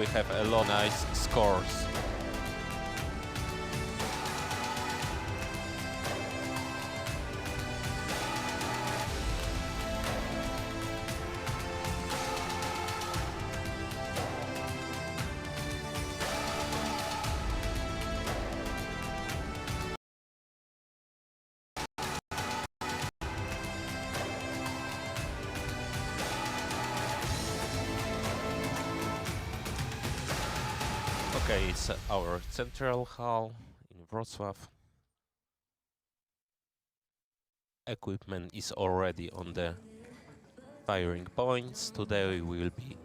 We have a lot of nice scores. Okay, it's our central hall in Wrocław. Equipment is already on the firing points. Today will be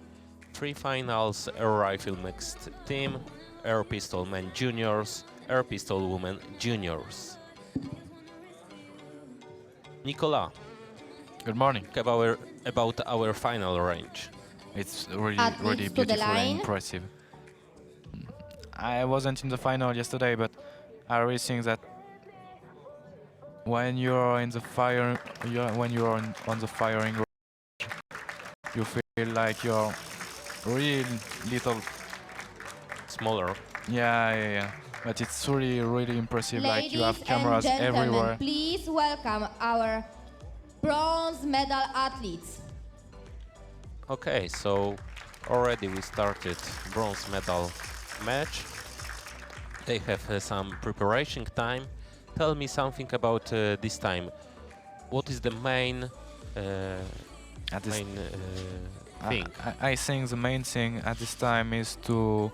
3 finals: air rifle mixed team, air pistol men juniors, air pistol women juniors. Nicola, Good morning. about our final range. It's really beautiful and impressive. I wasn't in the final yesterday, but I really think that when you're in the on the firing range, you feel like you're really little Smaller. Yeah. But it's really impressive. Ladies like you have cameras and gentlemen, everywhere. Please welcome our bronze medal athletes. Okay, so already we started bronze medal match. They have some preparation time. Tell me something about this time. What is the main thing? I think the main thing at this time is to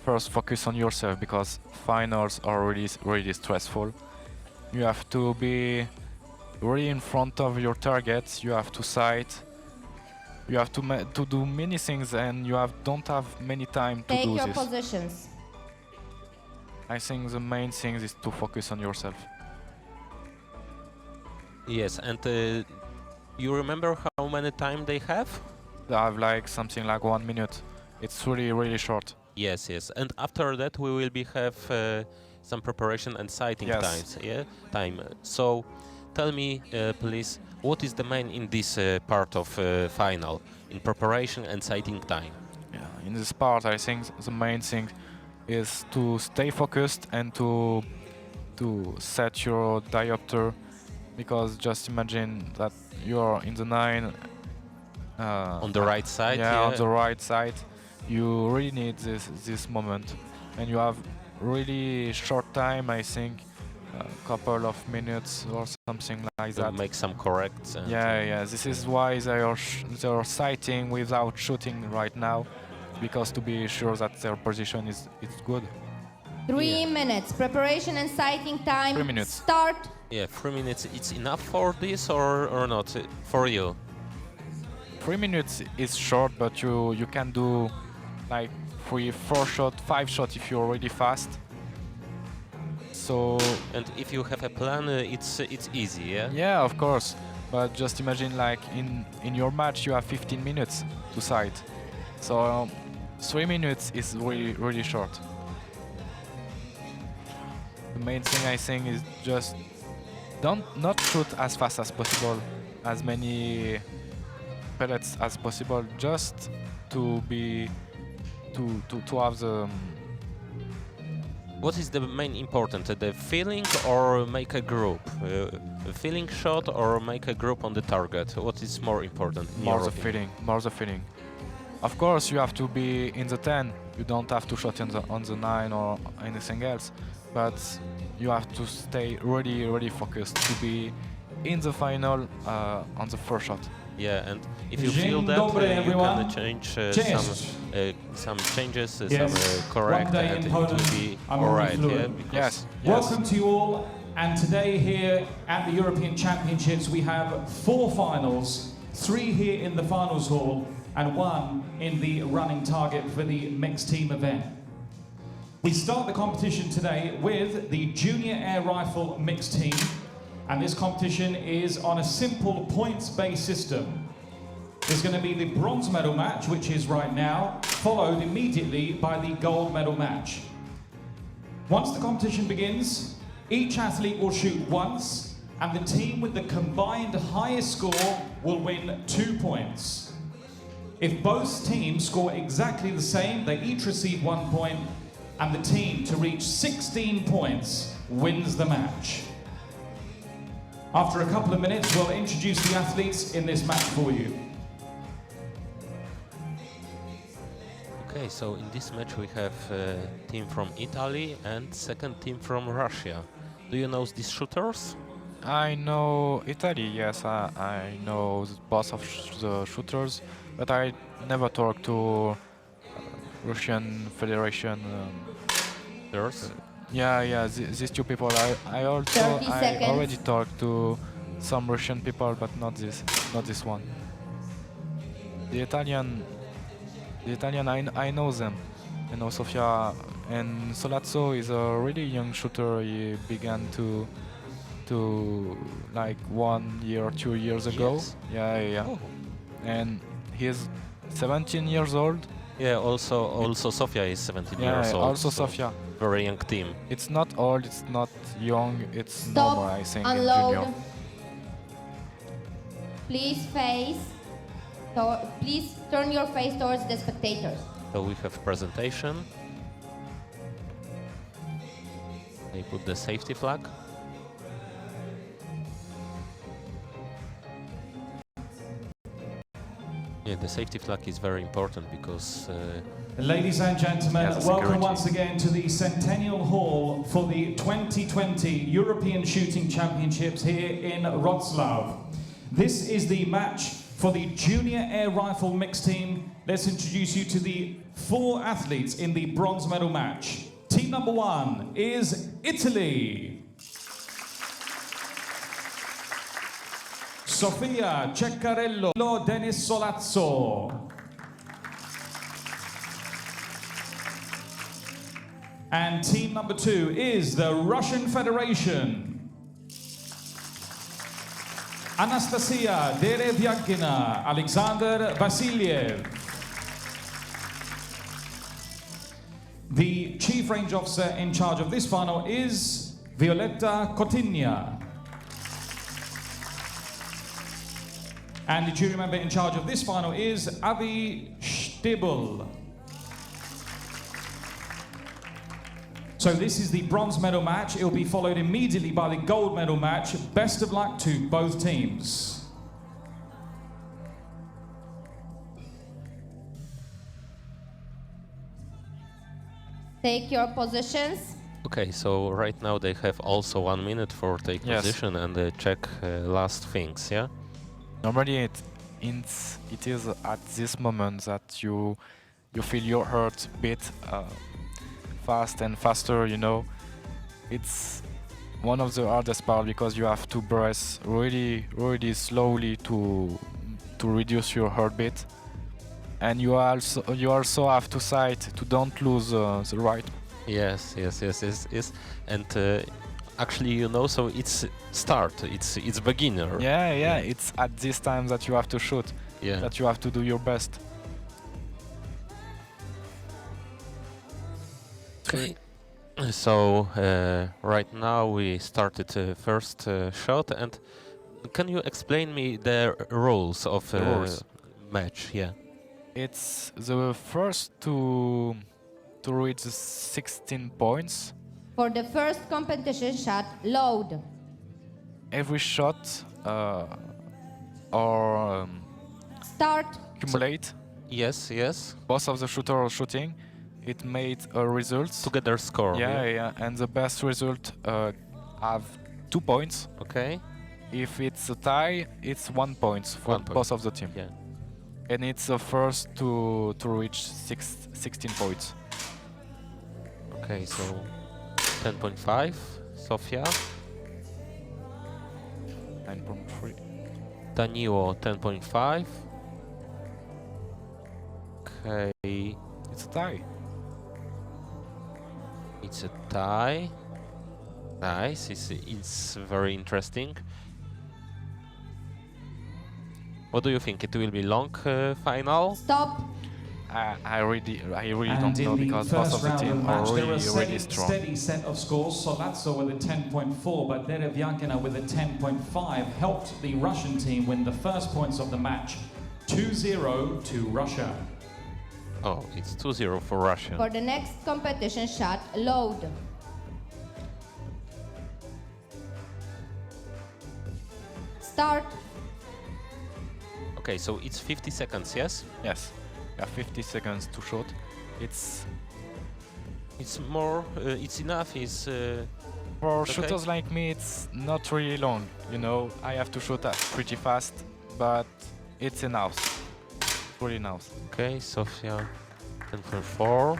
first focus on yourself, because finals are really stressful. You have to be really in front of your targets. You have to sight. You have to do many things, and you don't have many time to do this. Take your positions. I think the main thing is to focus on yourself. Yes, and you remember how many time they have? They have like something like 1 minute. It's really short. Yes, and after that we will have some preparation and sighting times. Yeah, time. So, tell me, please, what is the main in this part of final, in preparation and sighting time? Yeah, in this part, I think the main thing is to stay focused and to set your diopter, because just imagine that you're in the 9 on the right side. Yeah, on the right side. You really need this moment, and you have really short time. I think a couple of minutes or something like that. Make some corrects. Yeah. This is why they are sighting without shooting right now, because to be sure that their position is good. 3 minutes preparation and sighting time. 3 minutes. Start. Yeah, 3 minutes. It's enough for this or not for you? 3 minutes is short, but you can do like 3, 4 shot, 5 shot if you're really fast. So. And if you have a plan, it's easy, yeah. Yeah, of course. But just imagine, like in your match, you have 15 minutes to sight. So 3 minutes is really short. The main thing I think is just not shoot as fast as possible, as many pellets as possible, just to have the. What is the main important? The feeling or make a group? A feeling shot or make a group on the target? What is more important? More the feeling. Of course, you have to be in the 10. You don't have to shot on the 9 or anything else, but you have to stay really focused to be in the final on the first shot. Yeah, and if you feel that, you can change some changes, some correct, and it will be alright. Yeah, yes. Welcome to you all, and today here at the European Championships we have 4 finals, 3 here in the finals hall and 1 in the running target for the mixed team event. We start the competition today with the junior air rifle mixed team, and this competition is on a simple points-based system. There's going to be the bronze medal match, which is right now, followed immediately by the gold medal match. Once the competition begins, each athlete will shoot once, and the team with the combined highest score will win 2 points. If both teams score exactly the same, they each receive 1 point, and the team to reach 16 points wins the match. After a couple of minutes, we'll introduce the athletes in this match for you. Okay, so in this match we have a team from Italy and second team from Russia. Do you know these shooters? I know Italy, yes, I know both of the shooters, but I never talked to Russian Federation. Yours? Yeah, these two people. I 30 seconds. already talked to some Russian people, but not this one. The Italian, I know them. I know Sofia, and Solazzo is a really young shooter. He began to like 1 year or 2 years ago. Yes. Yeah. Oh. And he's 17 years old. Yeah, also Sofia is 17 Yeah, years old. also so Sofia. very young team. It's not old, it's not young, it's Stop, normal, I think, in unload. junior. Please turn your face towards the spectators. So we have presentation. They put the safety flag. Yeah, the safety flag is very important because Ladies and gentlemen, Yes, welcome security. once again to the Centennial Hall for the 2020 European Shooting Championships here in Wroclaw. This is the match for the Junior Air Rifle Mixed Team. Let's introduce you to the 4 athletes in the bronze medal match. Team number 1 is Italy. Sofia Ceccarello, Denis Solazzo. And team number 2 is the Russian Federation. Anastasia Derevyagina, Alexander Vasilyev. The Chief Range Officer in charge of this final is Violetta Cotigna. And the jury member in charge of this final is Avi Stibel. So this is the bronze medal match. It will be followed immediately by the gold medal match. Best of luck to both teams. Take your positions. okay, so right now they have also 1 minute for take Yes. position and check last things, yeah? Normally it is at this moment that you feel your heart beat fast and faster, you know. It's one of the hardest part because you have to breathe really slowly to reduce your heartbeat, and you also have to sight to don't lose the right. Yes. And actually, you know, so it's start, it's beginner. Yeah, it's at this time that you have to shoot, Yeah. that you have to do your best. Okay. So right now we started first shot, and can you explain me the rules of The rules. match? Yeah. It's the first to reach 16 points. For the first competition shot, load. Every shot or Start. accumulate. Yes. Both of the shooter are shooting. It made a result. Together score. Yeah, and the best result have 2 points. Okay. If it's a tie, it's 1 point for 1 point. both of the team. Yeah. And it's the first to reach 16 points. Okay. So 10.5. Sofia. 9.3. Danilo 10.5. Okay. It's a tie. It's a tie. Nice. It's very interesting. What do you think? It will be long final? Stop. I really And don't know in the because both first of the round of the team are match, there are really strong. steady set of scores. Solazzo with a 10.4, but Derevyagina with a 10.5 helped the Russian team win the first points of the match. 2-0 to Russia. Oh, it's 2-0 for Russia. For the next competition shot, load. Start. Okay, so it's 50 seconds, yes? Yes. You have 50 seconds to shoot. It's It's more, it's enough, it's... for Okay. shooters like me, it's not really long. You know, I have to shoot pretty fast, but it's enough. Really enough. Okay, Sofia 10.4.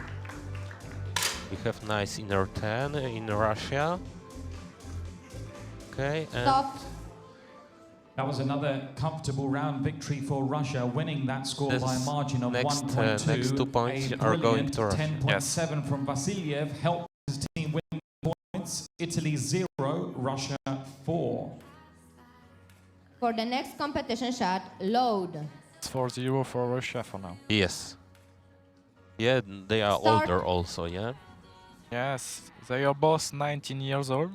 We have nice inner 10 in Russia. Okay, and Stop. That was another comfortable round victory for Russia, winning that score This by a margin of next, 1.2. next 2 points A are going brilliant to Russia. 10.7 from Vasiliev helped his team win points. Italy 0, Russia 4. For the next competition shot, load. It's 4-0 for Russia for now. yes. Yeah, they are Start. older also, yeah? Yes, they are both 19 years old.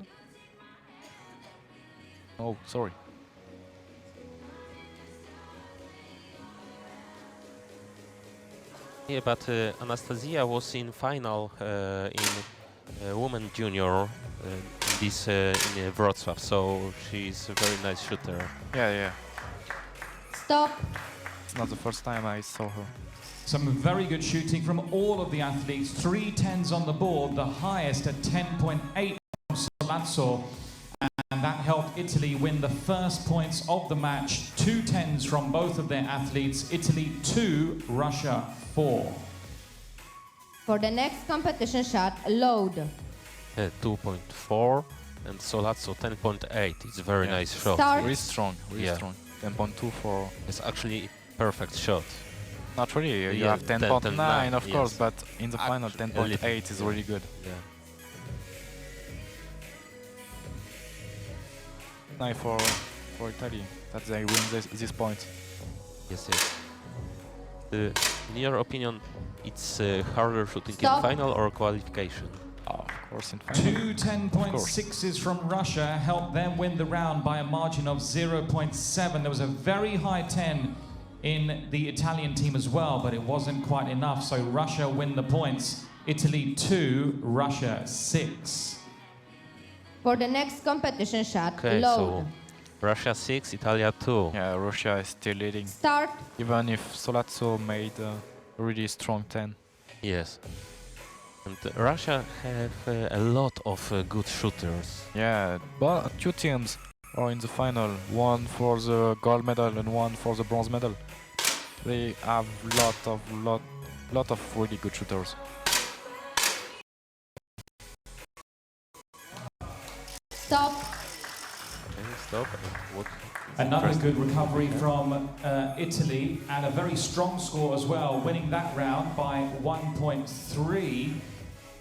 Oh, sorry. Yeah, but Anastasia was in final in women junior in this in Wroclaw, so she's a very nice shooter. Yeah. Stop. It's not the first time I saw her. Some very good shooting from all of the athletes. 3 10s on the board, the highest at 10.8 from Solazzo. And that helped Italy win the first points of the match. 2 10s from both of their athletes. Italy 2, Russia 4. For the next competition shot, load. 2.4 and Solazzo 10.8. It's a very Yeah. nice shot. Start. Really strong, really Yeah. strong. 10.2 for... It's actually perfect shot. Not really, you Yeah, have 10.9 of yes. course, but in the final Actually, 10.8 is really good. Yeah. Nice for Italy, that they win this point. Yes. In your opinion, it's harder shooting Stop. in final or qualification? Oh, of course, in final. 2 10.6s from Russia helped them win the round by a margin of 0.7. There was a very high 10 in the Italian team as well, but it wasn't quite enough. So Russia win the points. Italy 2, Russia 6. For the next competition shot, Okay, load. so Russia 6, Italia 2. Yeah, Russia is still leading, Start. even if Solazzo made a really strong 10. Yes. And Russia have a lot of good shooters. Yeah, but 2 teams are in the final, one for the gold medal and one for the bronze medal. They have lot of really good shooters. Stop. Okay, stop. And what? Another good recovery from Italy and a very strong score as well, winning that round by 1.3.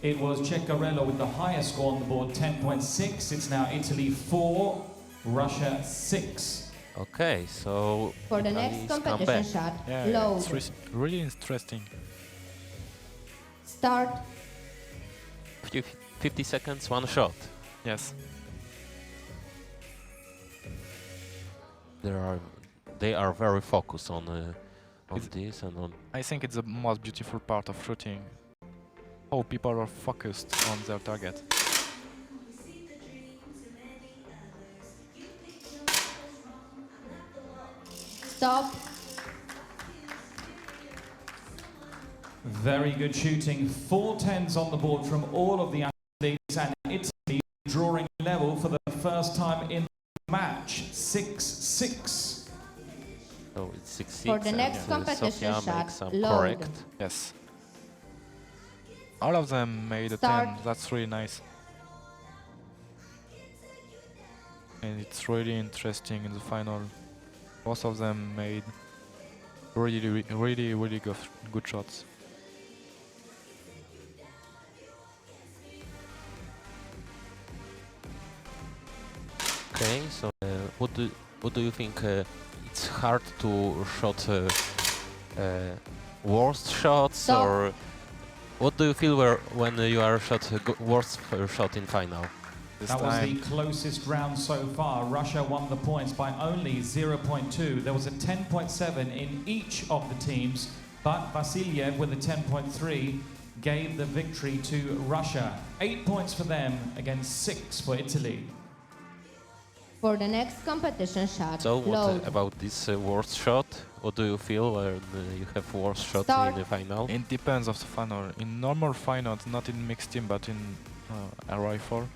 It was Ceccarello with the highest score on the board, 10.6. It's now Italy 4, Russia 6. Okay, so For the Italy next is come competition back. shot, Yeah, load. it's really interesting. Start. 50 seconds, one shot. Yes. They are very focused on It's- this and on. I think it's the most beautiful part of shooting. How people are focused on their target. Stop. Very good shooting. 4 10s on the board from all of the athletes, and Italy drawing level for the first time in the match. 6-6. So it's 6-6. For the and, next competition Sofia shot, makes some load. correct. Yes. All of them made a Start. 10. That's really nice. And it's really interesting in the final. Most of them made really good shots. Okay, so what do you think? It's hard to shot worst shots, Stop. or what do you feel when you are shot worst shot in final? This That was the time, closest round so far. Russia won the points by only 0.2. There was a 10.7 in each of the teams, but Vasilyev with a 10.3 gave the victory to Russia. 8 points for them against 6 for Italy. For the next competition shot, So what load. about this worst shot? What do you feel when you have worst shot Start. in the final? it depends of the final. In normal finals, not in mixed team, but in a rifle,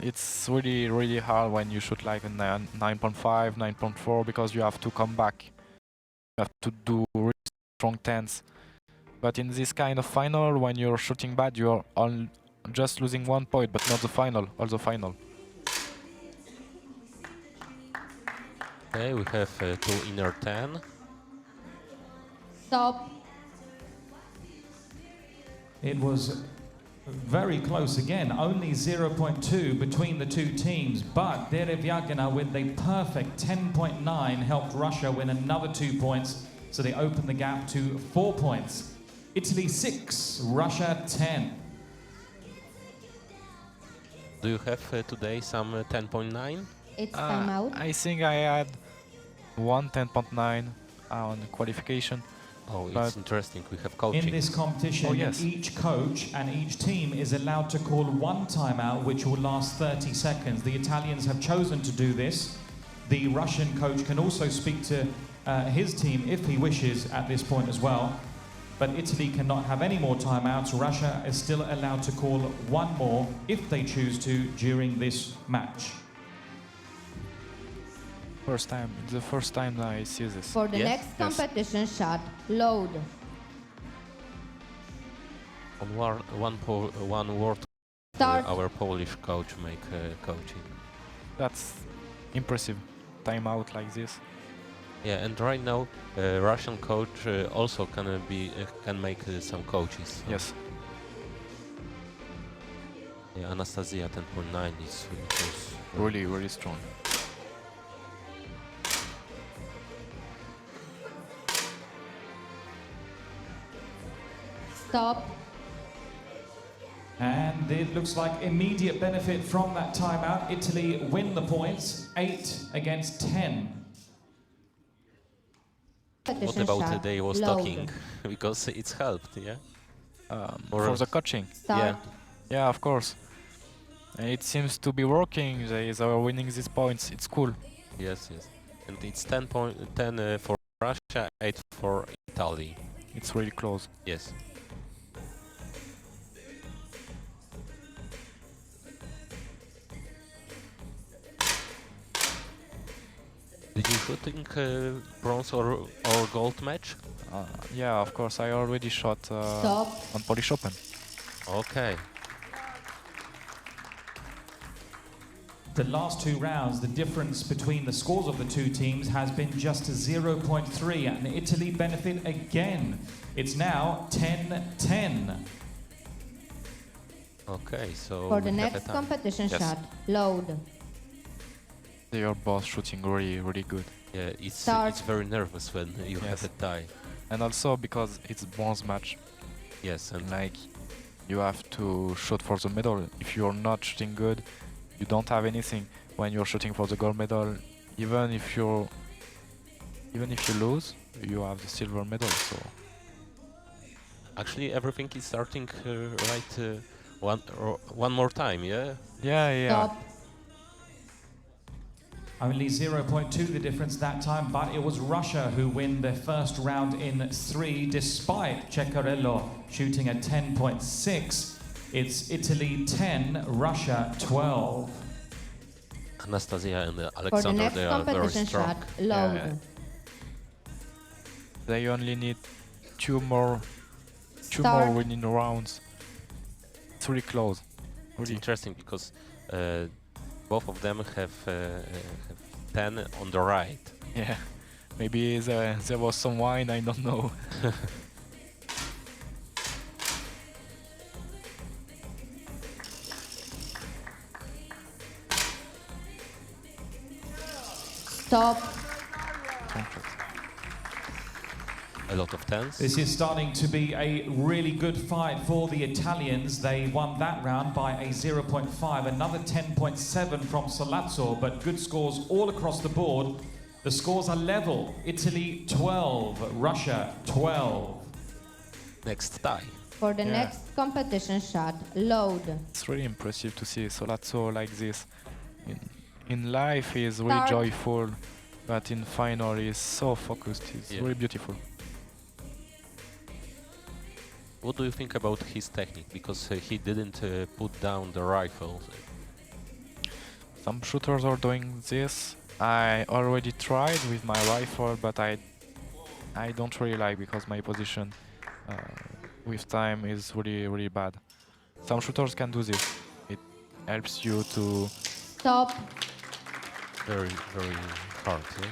it's really, really hard when you shoot like a 9.5, 9.4, because you have to come back. You have to do really strong tens. But in this kind of final, when you're shooting bad, you're just losing 1 point, but not the final, also final. Okay, we have 2 inner 10. Stop. It was very close again, only 0.2 between the two teams, but Derevyagina with a perfect 10.9 helped Russia win another 2 points, so they opened the gap to 4 points. Italy 6, Russia 10. Do you have today some 10.9? It's time out. I think I had 10.9 on qualification. Oh, But- it's interesting. We have In coaching. this competition, Oh, yes. each coach and each team is allowed to call one timeout, which will last 30 seconds. The Italians have chosen to do this. The Russian coach can also speak to his team if he wishes at this point as well. But Italy cannot have any more timeouts. Russia is still allowed to call one more if they choose to during this match. It's the first time I see this. For the Yes, next yes. competition shot, load. On one word, Start. our Polish coach make coaching. That's impressive. Timeout like this. Yeah, and right now, Russian coach also can make some coaches. So, Yes. Yeah, Anastasia 10.9 is really close. Really, really strong. Stop. And it looks like immediate benefit from that timeout. Italy win the points, 8 against 10. What Competition about shot, today was load. talking? Because it's helped, yeah? Or For else- the coaching. Start. Yeah, of course. It seems to be working. They are winning these points. It's cool. Yes, yes. And it's 10 for Russia, 8 for Italy. It's really close. Yes. Did you shooting bronze or gold match? Yeah, of course. I already shot Stop. on Polish Open. Okay. The last 2 rounds, the difference between the scores of the two teams has been just 0.3, and Italy benefit again. It's now 10-10. Okay, so For the we have next a time. competition Yes. shot, load. They are both shooting really, really good. Yeah, it's Start. very nervous when you Yes. have a tie. And also because it's bronze match, Yes, and like you have to shoot for the medal. If you're not shooting good, you don't have anything. When you're shooting for the gold medal, even if you lose, you have the silver medal. So actually everything is starting right one more time, yeah? yeah. Stop. Only 0.2 the difference that time, but it was Russia who win their first round in 3, despite Ceccarello shooting a 10.6. It's Italy 10, Russia 12. Anastasia and For the Alexander, next they are very competition strong. shot, load. Yeah. They only need two more Start. winning rounds. It's really close. It's Really. interesting because both of them have 10 on the right. Yeah. Maybe there was some wine, I don't know. Stop. a lot of tens. This is starting to be a really good fight for the Italians. They won that round by a 0.5, another 10.7 from Solazzo, but good scores all across the board. The scores are level. Italy 12, Russia 12. Next tie. For the Yeah. next competition shot, load. It's really impressive to see Solazzo like this. In life, he's really Start. joyful, but in final, he's so focused. It's Yeah. really beautiful. What do you think about his technique? Because he didn't put down the rifle. Some shooters are doing this. I already tried with my rifle, but I don't really like because my position with time is really bad. Some shooters can do this. It helps you to Stop. Very, very hard. Yeah?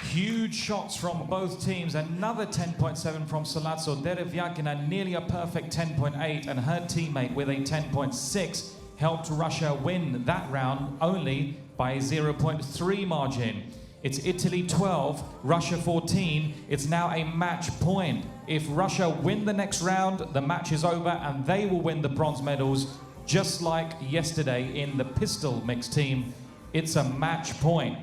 Huge shots from both teams. Another 10.7 from Solazzo. Derevyagina nearly a perfect 10.8, and her teammate with a 10.6 helped Russia win that round only by a 0.3 margin. It's Italy 12, Russia 14. It's now a match point. If Russia win the next round, the match is over and they will win the bronze medals, just like yesterday in the pistol mixed team. It's a match point.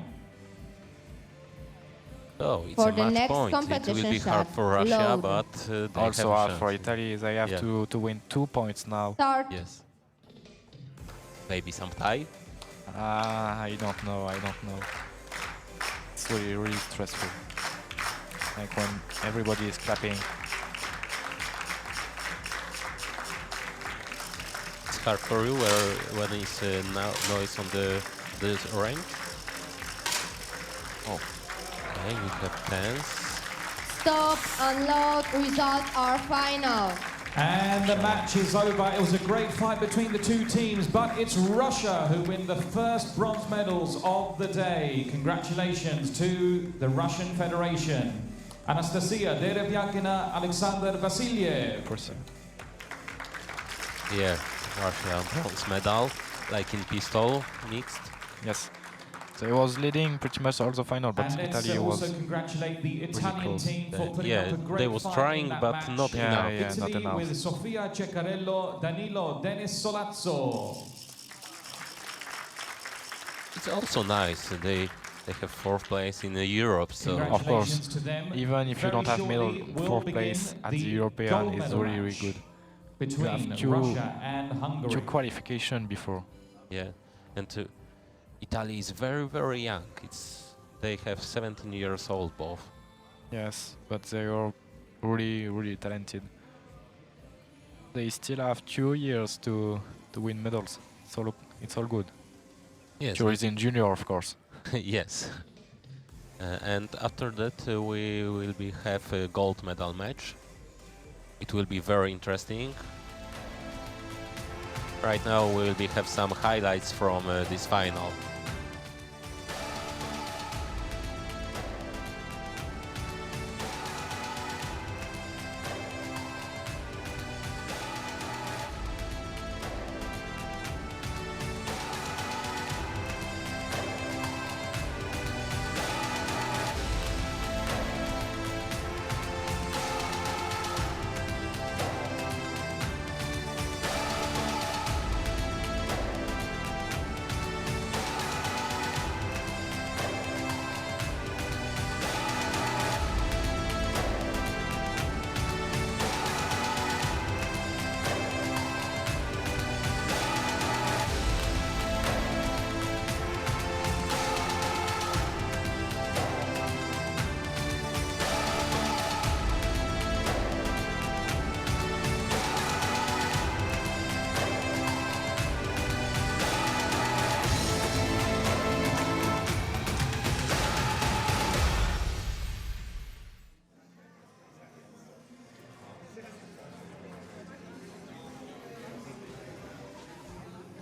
Oh, it's For a the match next point. It will competition be hard shot, for Russia, load. but they also have a hard chance. for Italy. They have Yeah. to win 2 points now. Start. Yes. Maybe some tie. I don't know. It's really stressful. Like when everybody is clapping. It's hard for you when it's noise on the range. Oh, okay, we have tens. Stop. Unload. Results are final. And the match is over. It was a great fight between the two teams, but it's Russia who win the first bronze medals of the day. Congratulations to the Russian Federation. Anastasia Derevyagina, Alexander Vasilyev. Yeah, Russia bronze medal, like in pistol mixed. Yes. So he was leading pretty much all the final, but And let's Italy also was congratulate the Italian close. team for putting Yeah, up a great they was fight trying, in that but match. not Yeah, enough. yeah. not Italy enough. with Sofia Ceccarello, Danilo, Denis Solazzo. It's also nice. They have fourth place in Europe, so Of course. Congratulations to them. even if you Very don't have medal, shortly will fourth begin place at the the European gold is medal really match good. between have two- Russia and Hungary. 2 qualification before. yeah. And Italy is very, very young. They have 17 years old both. Yes, but they are really talented. They still have 2 years to win medals, so look, it's all good. Yes. Two is in junior, of course. Yes. And after that we will have a gold medal match. It will be very interesting. Right now we will have some highlights from this final.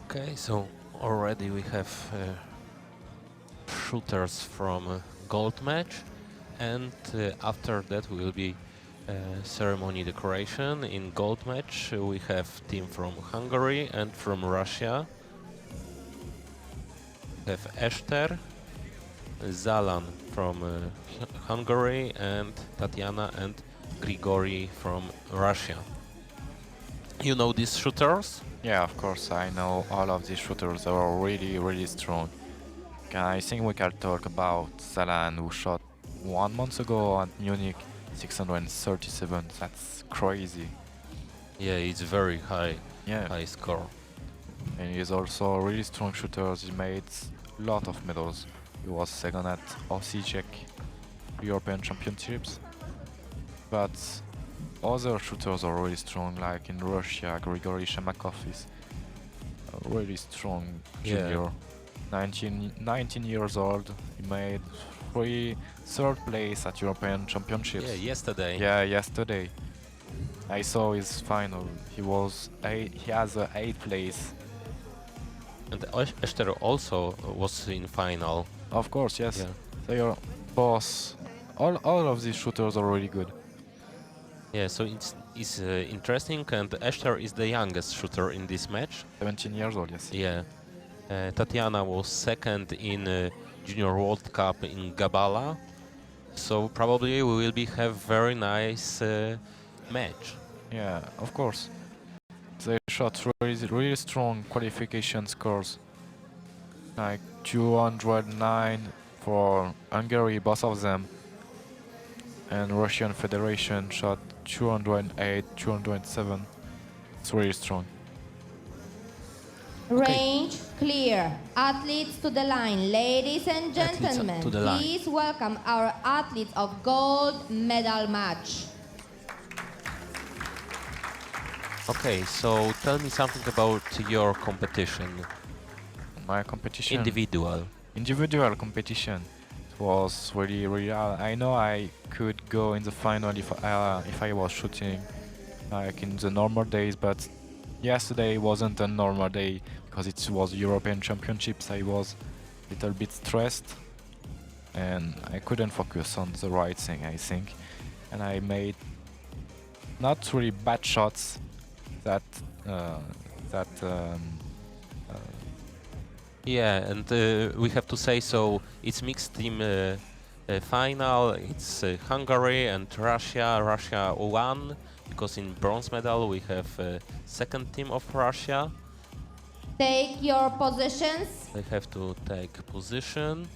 Okay, so already we have shooters from gold match, and after that will be ceremony decoration. In gold match we have team from Hungary and from Russia. We have Esther, Zalan from Hungary, and Tatiana and Grigori from Russia. You know these shooters? Yeah, of course, I know all of these shooters are really strong. I think we can talk about Zalan, who shot 1 month ago at Munich 637. That's crazy. Yeah, it's very high, Yeah, high score. and he's also a really strong shooter. He made a lot of medals. He was second at OC Czech European Championships. But other shooters are really strong, like in Russia, Grigory Shemakov is a really strong Yeah. junior. 19 years old, he made third place at European Championships. Yeah, yesterday. Yeah, yesterday. I saw his final. He has a 8th place. And Ester also was in final. Of course, yes. Yeah. They are both. All of these shooters are really good. Yeah, so it's interesting, and Ester is the youngest shooter in this match. 17 years old, yes. Yeah. Tatiana was second in Junior World Cup in Gabala, so probably we will have very nice match. Yeah, of course. They shot really strong qualification scores. Like 209 for Hungary, both of them. And Russian Federation shot 208, 207. It's really strong. Range clear. Athletes to the line. Ladies and Athletes gentlemen, to the line. please welcome our athletes of gold medal match. Okay, so tell me something about your competition. My competition. Individual. Competition. It was really hard. I know I could go in the final if I was shooting like in the normal days, but yesterday wasn't a normal day because it was European Championships. I was a little bit stressed and I couldn't focus on the right thing, I think. And I made not really bad shots that Yeah, and we have to say so. It's mixed team final. It's Hungary and Russia. Russia won because in bronze medal we have second team of Russia. Take your positions. They have to take position,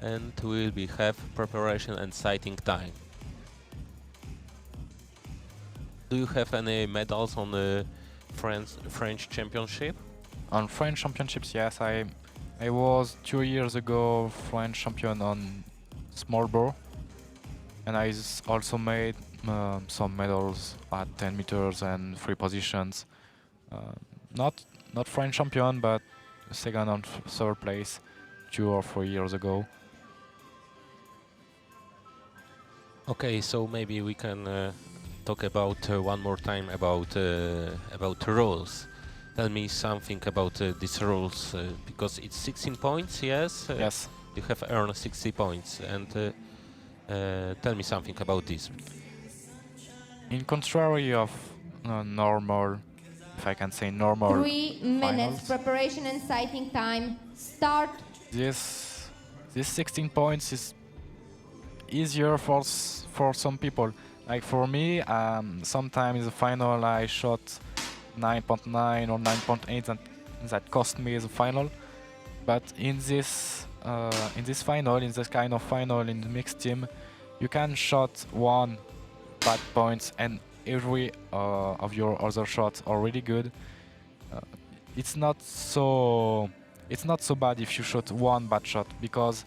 and we'll have preparation and sighting time. Do you have any medals on the French Championship? on French Championships, yes, I was 2 years ago French champion on small bore, and I also made some medals at 10 meters and 3 positions. Not French champion, but second and third place 2 or 3 years ago. Okay, so maybe we can talk about one more time about rules. Tell me something about these rules because it's 16 points. Yes. Yes. You have earned 60 points, and tell me something about this. In contrary of normal, if I can say normal, 3 minutes finals. preparation and sighting time. Start. This 16 points is easier for some people. Like for me, sometimes in the final I shot 9.9 or 9.8, and that cost me the final. But in this final, in this kind of final in the mixed team, you can shot 1 bad points and every of your other shots are really good. It's not so bad if you shot 1 bad shot, because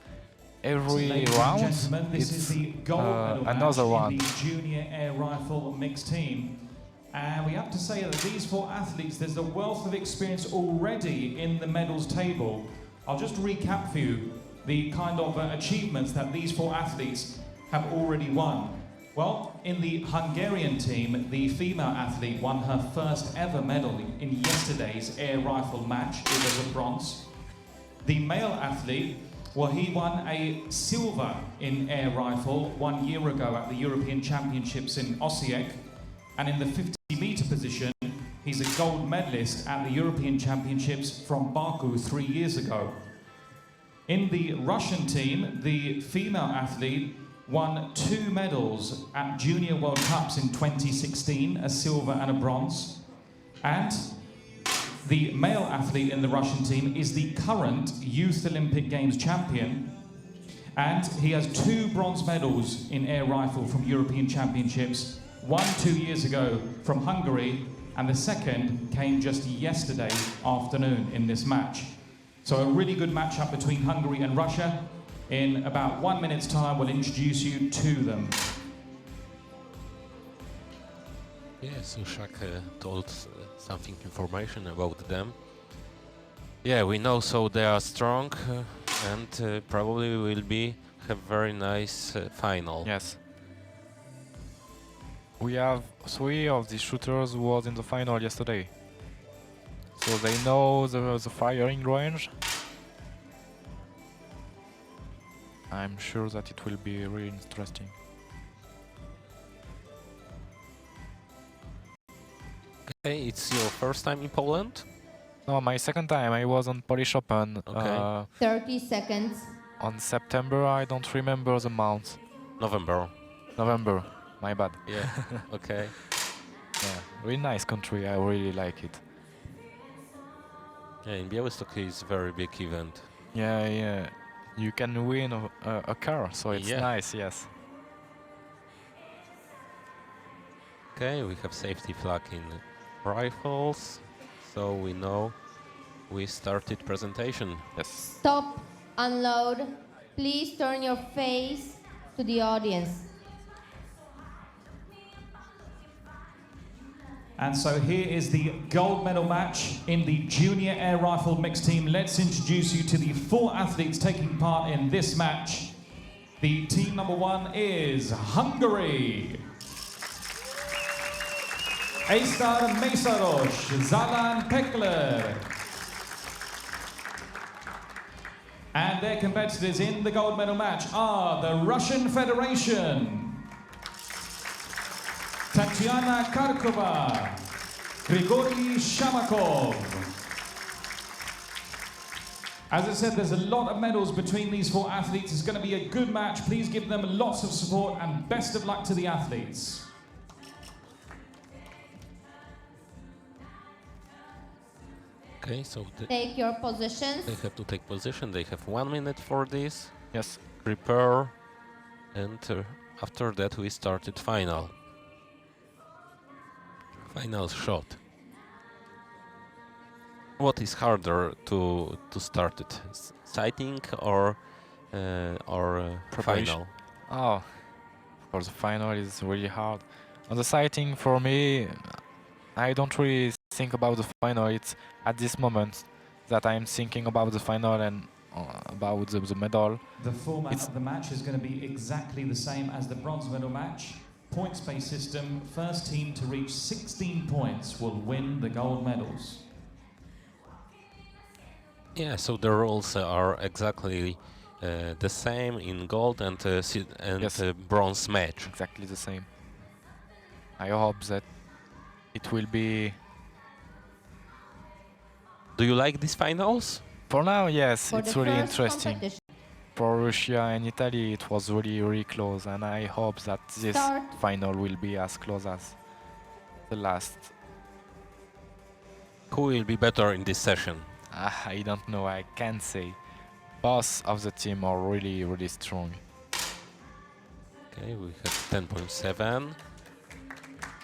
every Ladies and round gentlemen, this is it's the gold medal another match one. in the junior air rifle mixed team. And we have to say that these 4 athletes, there's a wealth of experience already in the medals table. I'll just recap for you the kind of achievements that these 4 athletes have already won. Well, in the Hungarian team, the female athlete won her first ever medal in yesterday's air rifle match. It was a bronze. The male athlete, well, he won a silver in air rifle 1 year ago at the European Championships in Osijek. And in the 50-meter position, He's a gold medalist at the European Championships from Baku 3 years ago. In the Russian team, the female athlete won 2 medals at Junior World Cups in 2016, a silver and a bronze. And the male athlete in the Russian team is the current Youth Olympic Games champion. And he has 2 bronze medals in air rifle from European Championships, one 2 years ago from Hungary, and the second came just yesterday afternoon in this match. So a really good matchup between Hungary and Russia. In about 1 minute's time, we'll introduce you to them. Yes, Ushak told something information about them. Yeah, we know, so they are strong and probably will be have very nice final. Yes. We have 3 of the shooters who was in the final yesterday. So they know the firing range. I'm sure that it will be really interesting. Okay, it's your first time in Poland? No, my second time I was on Polish Open. Okay. 30 seconds. On September, I don't remember the month. November. November, my bad. Yeah, okay. Yeah, really nice country, I really like it. Yeah, in Białystok is a very big event. Yeah, yeah. You can win a car, so it's Yeah. nice, yes. Okay, we have safety flag in rifles, so we know we started presentation. Yes. Stop, unload. Please turn your face to the audience. And so here is the gold medal match in the junior air rifle mixed team. Let's introduce you to the 4 athletes taking part in this match. The team number 1 is Hungary. Eszter Mészáros, Zalan Pekler. And their competitors in the gold medal match are the Russian Federation. Tatiana Karkova, Grigory Shamakov. As I said, there's a lot of medals between these 4 athletes. It's going to be a good match. Please give them lots of support and best of luck to the athletes. Okay, so Take your positions. they have to take position. They have 1 minute for this. Yes. Prepare, and after that we started final. Final shot. What is harder to start it? Sighting or Preparation. final? Oh, for the final is really hard. On the sighting, for me, I don't really think about the final. It's at this moment that I'm thinking about the final and about the medal. The format of the match is going to be exactly the same as the bronze medal match. Points-based system. First team to reach 16 points will win the gold medals. Yeah, so the rules are exactly the same in gold and Yes. bronze match. Exactly the same. I hope that it will be. Do you like these finals? For now, yes, For it's the really first interesting. competition. For Russia and Italy, it was really, really close, and I hope that this Start. final will be as close as the last. Who will be better in this session? I don't know, I can't say. Both of the team are really, really strong. Okay, we have 10.7,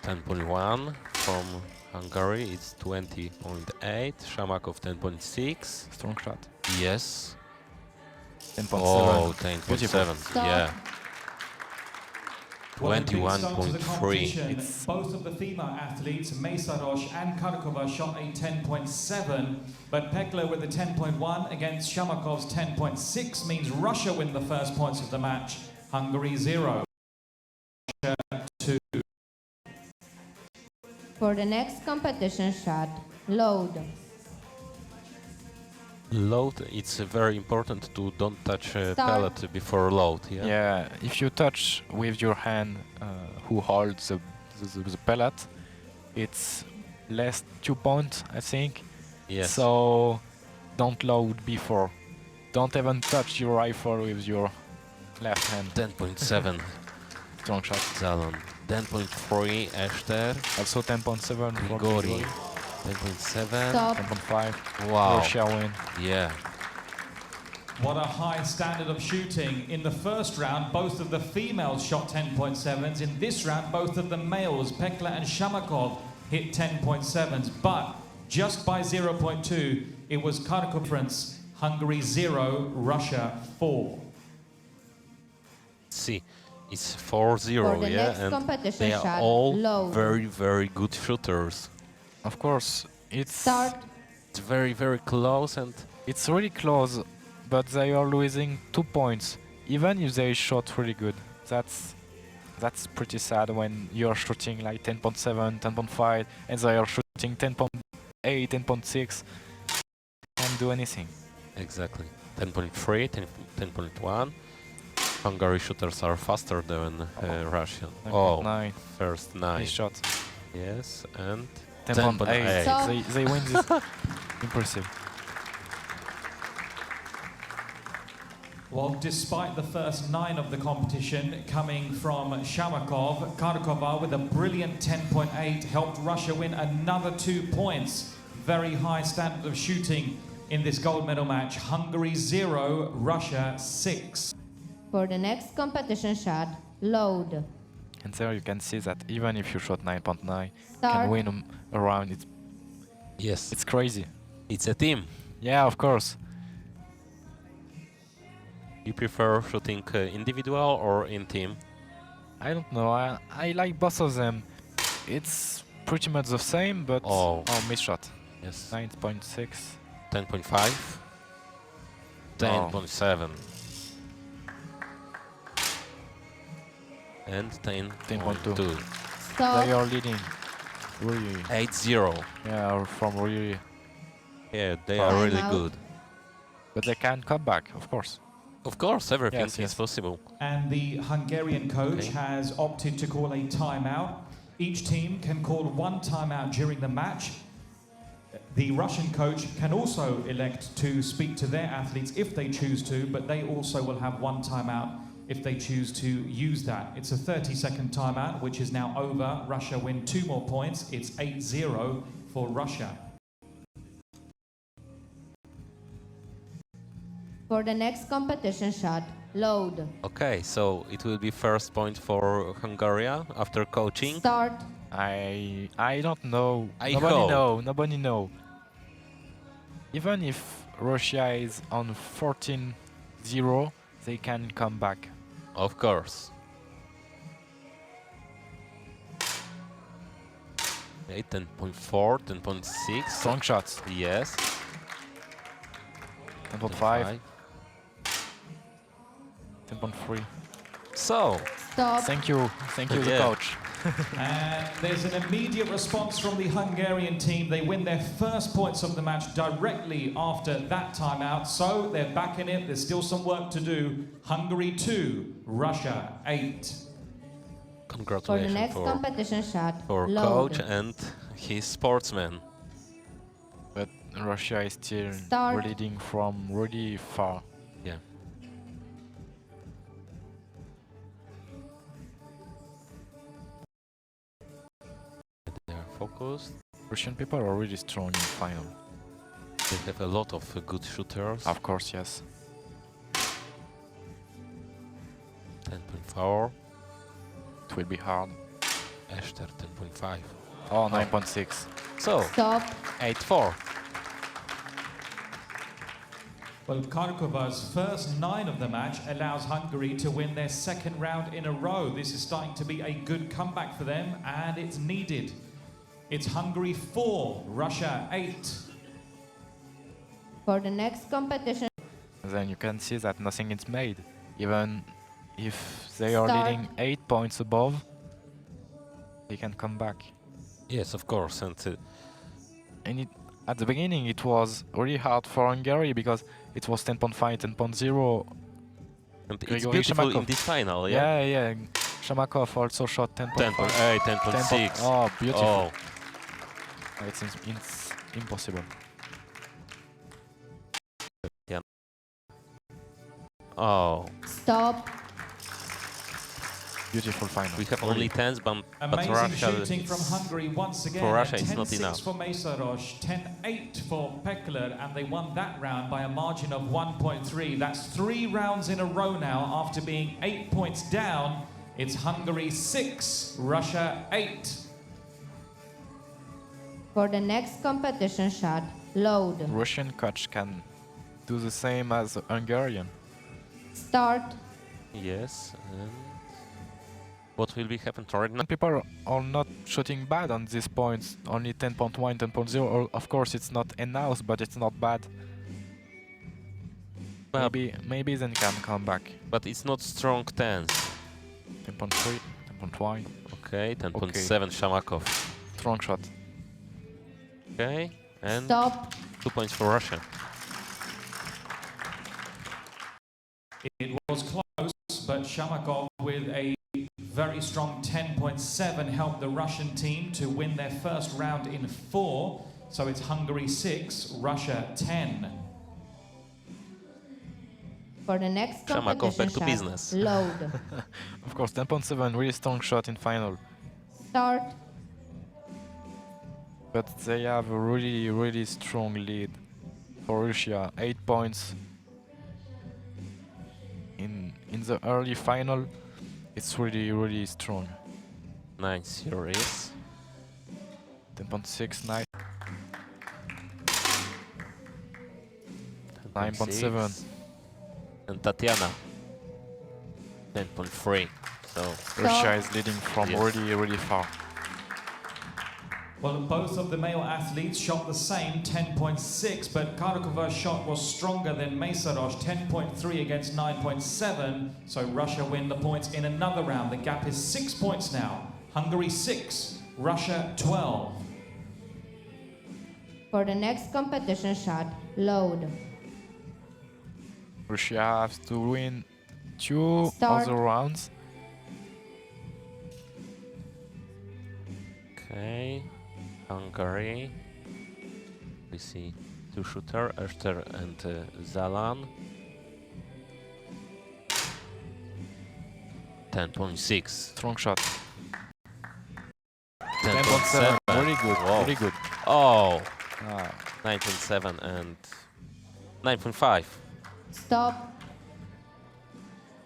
10.1 from Hungary. It's 20.8. Shamakov 10.6. Strong shot. Yes. 10.7. Oh, Beautiful. 10.7. Stop. Yeah. Well, a big start to the 21.3. competition. It's- Both of the female athletes, Mészáros and Karkova, shot a 10.7, but Pekler with a 10.1 against Shamakov's 10.6 means Russia win the first points of the match. Hungary 0. For the next competition shot, load. Load, it's very important to don't touch Start. pellet before load. Yeah. Yeah, if you touch with your hand who holds the pellet, it's less 2 points, I think. Yes. So don't load before. Don't even touch your rifle with your left hand. 10.7 Strong shot. Zalon. 10.3 Eszter. Also 10.7 for Grigori. Grigori. 10.7. Stop. 10.5. Wow. Russia win. Yeah. What a high standard of shooting. In the first round, both of the females shot 10.7s. In this round, both of the males, Pekla and Shamakov, hit 10.7s. But just by 0.2, it was Kharkov difference. Hungary 0, Russia 4. See, it's 4-0, For the yeah, next and competition they are shot, all load. very, very good shooters. Of course, it's Start. It's very, very close, and really close, but they are losing 2 points, even if they shot really good. That's pretty sad when you're shooting like 10.7, 10.5, and they are shooting 10.8, 10.6, can't do anything. exactly 10.3, 10.1. Hungary shooters are faster than Russian. Oh, 10.9, first 9. nice shot. Yes, and 10.8. 10.8. So- They win this. Impressive. Well, despite the first 9 of the competition coming from Shamakov, Kharkova with a brilliant 10.8 helped Russia win another 2 points. Very high standard of shooting in this gold medal match. Hungary 0, Russia 6. For the next competition shot, load. And there you can see that even if you shot 9.9, Start. can win a round. Yes, It's crazy. it's a team. Yeah, of course. You prefer shooting individual or in team? I don't know. I like both of them. It's pretty much the same, but Oh. missed shot. Yes. 9.6. 10.5. 10.7. And 10.2. 10.2. Stop. They are leading. Really. 8-0. Yeah, from really. Yeah, they are really Timeout. good. But they can come back, of course. Of course, everything Yes, is yes. possible. And the Hungarian coach Okay. has opted to call a timeout. Each team can call 1 timeout during the match. The Russian coach can also elect to speak to their athletes if they choose to, but they also will have 1 timeout if they choose to use that. It's a 30-second timeout, which is now over. Russia win 2 more points. It's 8-0 for Russia. For the next competition shot, load. Okay, so it will be first point for Hungary after coaching. Start. I don't know. I Nobody hope. know. Nobody know. Even if Russia is on 14-0, they can come back. Of course. 10.4, 10.6. Strong shots. Yes. 10.5, 10.3. So, Stop. Thank you, the Yeah. coach. And there's an immediate response from the Hungarian team. They win their first points of the match directly after that timeout. So they're back in it. There's still some work to do. Hungary 2, Russia 8. For the congratulations next competition shot, for load. coach and his sportsman. But Russia is still Start. leading from really far. Yeah. They are focused. Russian people are really strong in final. They have a lot of good shooters. Of course, yes. 10.4. It will be hard. Eszter 10.5. Oh, 9.6. So, Stop. 8-4. Well, Kharkova's first 9 of the match allows Hungary to win their second round in a row. This is starting to be a good comeback for them, and it's needed. It's Hungary 4, Russia 8. For the next competition, Then you can see that nothing is made. Even if they are Start. leading 8 points above, they can come back. Yes, of course. And And at the beginning it was really hard for Hungary because it was 10.5, 10.0. it's Grigori beautiful in Shamakov. this final, yeah? Yeah. Shamakov also shot 10.5. 10.8, 10.6. Oh, beautiful. Oh, It's impossible. Oh, Stop. Beautiful final. we have Really. only tens, but Amazing Russia, shooting from Hungary once again. for Russia it's not 10-6 enough. for Mészáros, 10-8 for Pekler, and they won that round by a margin of 1.3. That's 3 rounds in a row now. After being 8 points down, it's Hungary 6, Russia 8. For the next competition shot, load. Russian coach can do the same as Hungarian. Start. Yes, and what will be happen right now? People are not shooting bad on these points. Only 10.1, 10.0. Of course, it's not enough, but it's not bad. Well, Maybe then can come back. but it's not strong tens. 10.3, 10.1. Okay, 10.7 Shamakov. Strong shot. Okay, and Stop. 2 points for Russia. It was close, but Shamakov with a very strong 10.7 helped the Russian team to win their first round in 4. So it's Hungary 6, Russia 10. For the next Shamakov, competition back to shot, business. load. Of course, 10.7, really strong shot in final. Start. But they have a really strong lead for Russia. 8 points in the early final. It's really strong. 9 series. 10.6, 9, 10.6. 9.7. And Tatiana 10.3. So Russia is leading from Yes. really far. Well, both of the male athletes shot the same, 10.6, but Karakova's shot was stronger than Mészáros, 10.3 against 9.7, so Russia win the points in another round. The gap is 6 points now. Hungary 6, Russia 12. For the next competition shot, load. Russia has to win 2 Start. other rounds. okay, Hungary. We see 2 shooter, Ester and Zalan. 10.6. Strong shot. 10.7. Really good, Wow. really good. Oh, Ah, 9.7 and 9.5. Stop.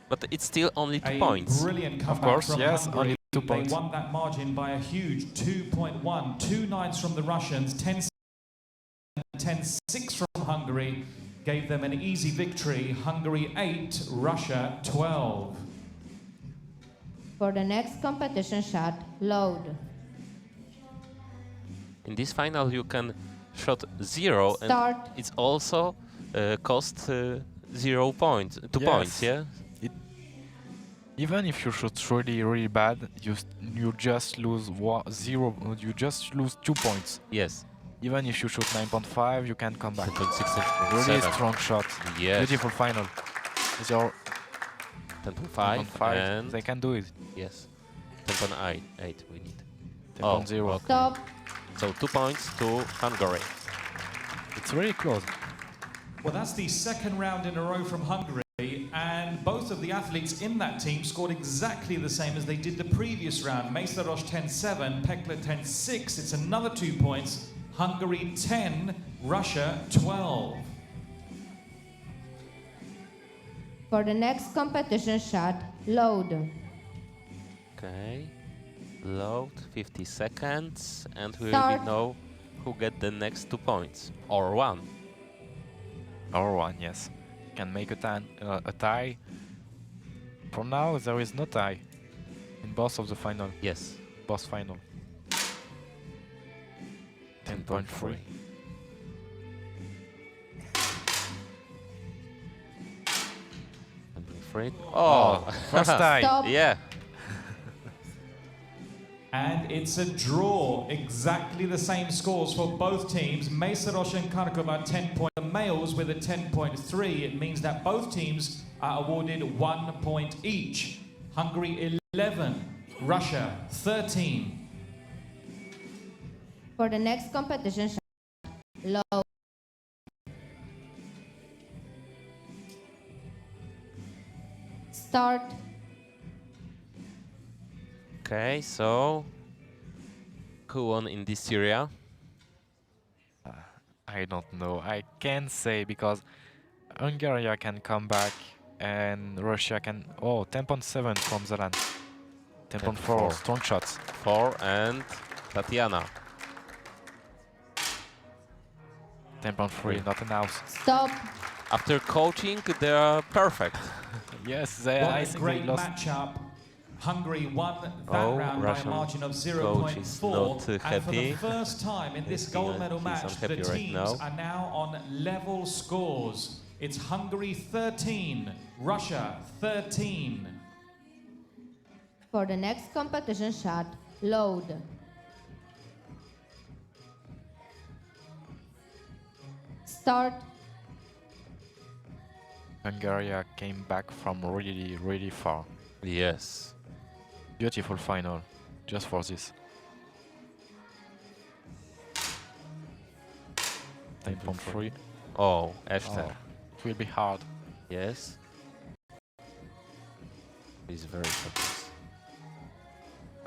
But it's still only 2 A points. brilliant comeback course, from yes, Hungary. only 2 They points. won that margin by a huge 2.1. 2 nines from the Russians, 10-6 from Hungary gave them an easy victory. Hungary 8, Russia 12. For the next competition shot, load. In this final you can shot 0 and Start. it's also cost 0 points, 2 Yes. points, yeah? even if you shoot really bad, you just lose 0. You just lose 2 points. Yes. Even if you shoot 9.5, you can come back. 10.6, Really 10.7. strong shot. Yes. Beautiful final. It's your 10.5 10.5. and They can do it. yes. 10.8 we need. 10.0. okay. Stop. So 2 points to Hungary. It's really close. Well, that's the second round in a row from Hungary, and both of the athletes in that team scored exactly the same as they did the previous round. Mészáros 10-7, Pekler 10-6. It's another 2 points. Hungary 10, Russia 12. For the next competition shot, load. Okay. Load 50 seconds and we Start. will know who get the next 2 points. Or 1. Or 1, yes. Can make a tie. For now, there is no tie in both of the final. Yes. Both final. 10.3. Oh, First tie. Stop. yeah. And it's a draw. Exactly the same scores for both teams. Mészáros and Kharkova 10 points. The males with a 10.3. It means that both teams are awarded 1 point each. Hungary 11, Russia 13. For For the next competition, low. Start. Okay, so who won in this area? I don't know. I can't say because Hungary can come back and Russia can. Oh, 10.7 from Zealand. 10.4 10.4. strong shots. 4 and Tatiana. 10.3, not enough. Stop. After coaching, they are perfect. Yes, What I a think great they lost. matchup. Hungary won that Oh, round by a Russian margin of coach is 0.4. not And for happy. the first time in this He's gold medal he's match, the unhappy right teams now. are now on level scores. It's Hungary 13, Russia 13. For the next competition shot, load. Start. Hungary came back from really, really far. Yes. Beautiful final, just for this. 10.3. Oh, Esther. It will be hard. Yes. He's very focused.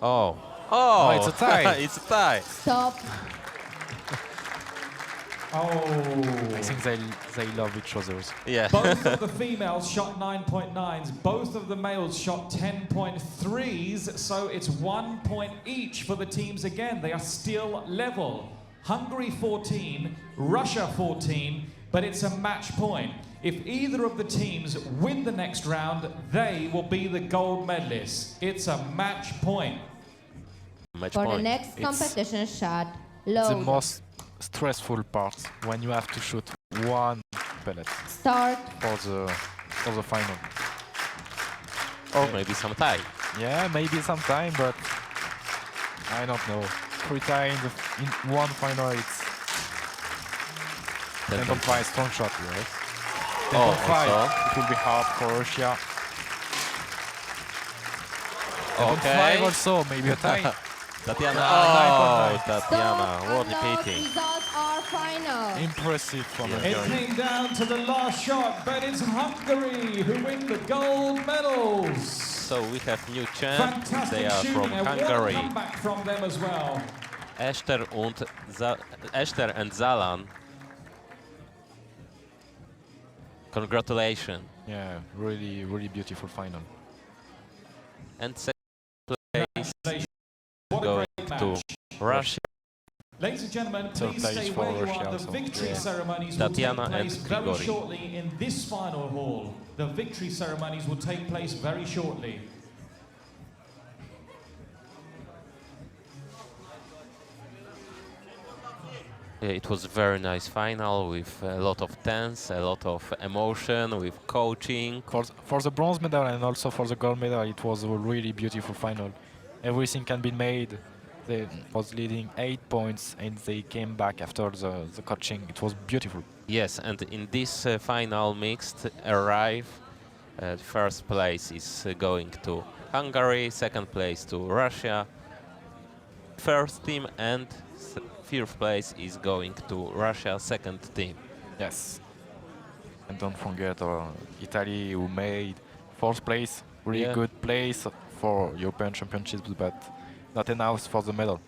Oh. Oh, it's a tie. It's a tie. Stop. Oh. I think they love each other. Yeah. Both of the females shot 9.9s, both of the males shot 10.3s, so it's 1 point each for the teams again. They are still level. Hungary 14, Russia 14, but it's a match point. If either of the teams win the next round, they will be the gold medalists. It's a match point. Match For point. the next It's competition shot, The load. most stressful part when you have to shoot one pellet Start. for the final. Or maybe some tie. Yeah, maybe sometime, but I don't know. 3 times in one final, it's 10.5 strong shot. Yes. 10.5. also. It will be hard for Russia. 10.5 Okay. also, maybe a tie. Tatiana. Ah, Oh, Tatiana. Stop. What a Unlocked. pity. Results are final. Impressive from Yeah. It Hungary. came down to the last shot, but it's Hungary who win the gold medals. So we have new champ. Fantastic They are shooting, from and what a Hungary. comeback from them as well. Esther and Zalan. Congratulations. Yeah, really, really beautiful final. And second place What a going great to match. Russia. Ladies and gentlemen, Third please place stay for where you Russia are. The also. victory Yeah. ceremonies will Tatiana take place and very Grigori. shortly in this final hall. The victory ceremonies will take place very shortly. Yeah, it was a very nice final with a lot of tense, a lot of emotion, with coaching. For the bronze medal and also for the gold medal, it was a really beautiful final. Everything can be made. They was leading 8 points and they came back after the coaching. It was beautiful. Yes, and in this final mixed arrive, first place is going to Hungary, second place to Russia, first team, and fifth place is going to Russia, second team. Yes. And don't forget Italy, who made fourth place. Really Yeah. good place for European Championships, but not enough for the medal.